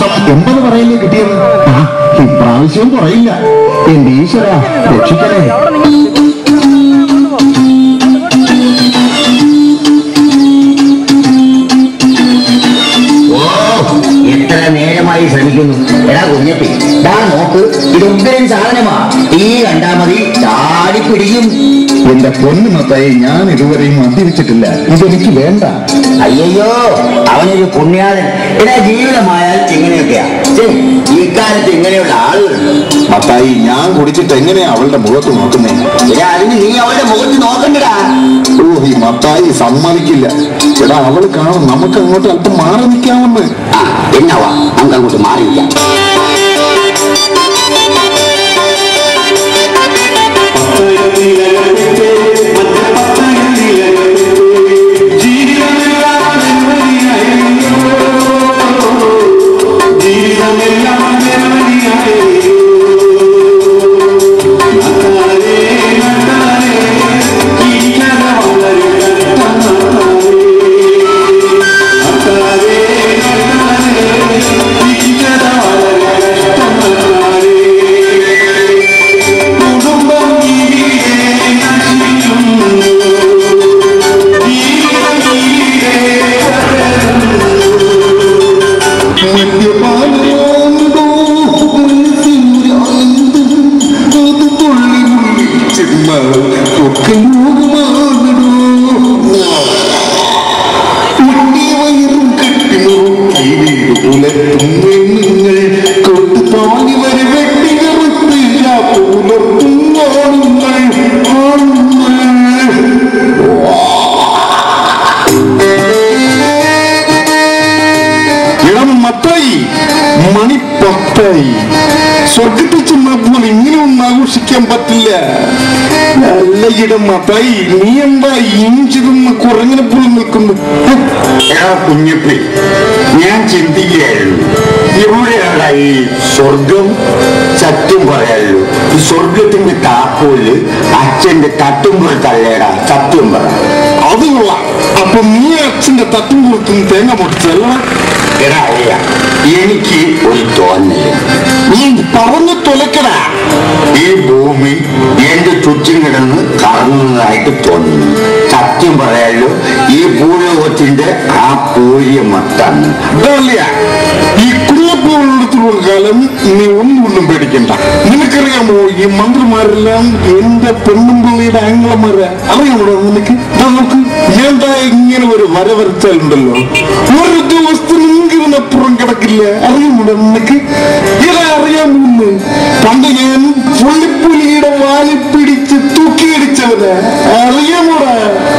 വർഷം 80 പറയല്ലേ കിട്ടിയത്. ഇപ്രാവശ്യവും കുറയില്ല. എന്റെ ഈശ്വര രക്ഷിക്കണേ. എത്ര നേരമായി ശ്രമിക്കുന്നു. എടാ കുഞ്ഞപ്പി, ദാ നോക്ക്, ഇത് ഉഗ്രൻ സാധനമാ. ഈ കണ്ടാ മതി, ചാടി പിടിക്കും. എന്റെ പൊന്നു മത്തായി, ഞാൻ ഇതുവരെയും മദ്യപിച്ചിട്ടില്ല. ഇതെനിക്ക് വേണ്ട. അയ്യോ, അവനൊരു പുണ്യാളൻ. എടാ ജീവിതമായാൽ ഇങ്ങനെയൊക്കെയാ. ഇക്കാലത്ത് ഇങ്ങനെയുള്ള ആളുകളുണ്ട്. മത്തായി, ഞാൻ കുടിച്ചിട്ട് എങ്ങനെയാ അവളുടെ മുഖത്ത് നോക്കുന്നേ? എടാ അതിന് നീ അവളുടെ മുഖത്ത് നോക്കണ്ടടാ. ഓ, ഈ മത്തായി സമ്മതിക്കില്ല. എടാ അവള് കാണും, നമുക്ക് അങ്ങോട്ട് അല്പം മാറി നിൽക്കാമെന്ന്. ആ എന്നാവാ, നമുക്ക് അങ്ങോട്ട് മാറിയില്ല. സ്വർഗത്തിൽ ചെന്നപ്പോൾ ഇങ്ങനെയൊന്നും ആഘോഷിക്കാൻ പറ്റില്ല. നല്ല ഇടം മത്തായി, നീ എന്താ ഇഞ്ചിരുന്ന് കുറങ്ങനെ പോലും നിൽക്കുന്നു? കുഞ്ഞപ്പി, ഞാൻ ചിന്തിക്കുകയായിരുന്നു, എവിടെയാണ് ഈ സ്വർഗം? സത്യം പറയാലോ, ഈ സ്വർഗത്തിന്റെ താക്കോല് അച്ഛന്റെ തട്ടുംപുറത്തല്ലേടാ. സത്യം പറ. അത് കൊള്ളാം. അപ്പൊ നീ അച്ഛന്റെ തട്ടുംപുറത്തും തേങ്ങ പൊട്ടിച്ചല്ല? എടാ അയ്യ, എനിക്ക് ഒരു തോന്നല്. നീ പറഞ്ഞു തൊലക്കടാ. ഈ ഭൂമി എന്റെ ചുറ്റും കിടന്ന് കറങ്ങുന്നതായിട്ട് തോന്നുന്നു. സത്യം പറയാലോ, ഈ ഭൂലോകത്തിന്റെ ആ പൂര്യ മത്താണ്. ഈ കുഞ്ഞപ്പൂടുത്തുള്ള കാലം നീ ഒന്നും പേടിക്കണ്ട. നിനക്കറിയാമോ, ഈ മന്ത്രിമാരെല്ലാം എന്റെ പെണ്ണുമ്പിള്ളിയുടെ ആംഗ്ലമാരെ അറിയാമോ നിനക്ക്? നമുക്ക് എന്താ ഇങ്ങനെ ഒരു വരവരച്ചാലുണ്ടല്ലോ, ഒരു ദിവസത്തിനെങ്കിലും അപ്പുറം കിടക്കില്ല. അറിയാമോ നിനക്ക്? ഇതാ അറിയാമോ, പണ്ട് ഞാൻ പുള്ളിപ്പുലിയുടെ വാലി പിടിച്ച് തൂക്കിയടിച്ചവന് അറിയാമോടാ?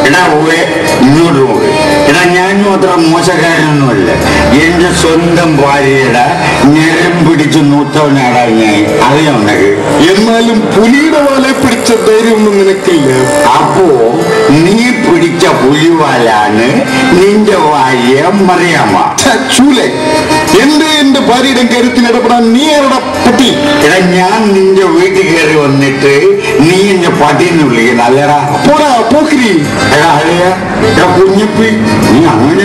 എടാ പോവേ, ഇങ്ങോട്ട് പോവേ. എടാ ഞാനും അത്ര മോശക്കാരനൊന്നുമല്ല. എന്റെ സ്വന്തം ഭാര്യയുടെ ഞരം പിടിച്ച് നൂത്തവനാടാ ഞാൻ. അറിയാമുണ്ടെങ്കിൽ. എന്നാലും പുലിയുടെ വാലെ പിടിച്ച ധൈര്യമൊന്നും നിനക്കില്ല. അപ്പോ നീ പിടിച്ച പുലിവാലാണ് നിന്റെ ഭാര്യ മറിയാമ്മ. ചൂലെ, എന്റെ ഭാര്യയുടെ കാര്യത്തിൽ ഇടപെടാൻ നീ ആരുടെ പട്ടി? എടാ ഞാൻ നിന്റെ വീട്ടിൽ കയറി വന്നിട്ട് നീ എന്റെ പട്ടിന്ന് വിളിക്കണം അല്ലേടാ? പോടാ പോക്കിരി. എടാ അറിയാ, കുഞ്ഞപ്പി, നീ അങ്ങനെ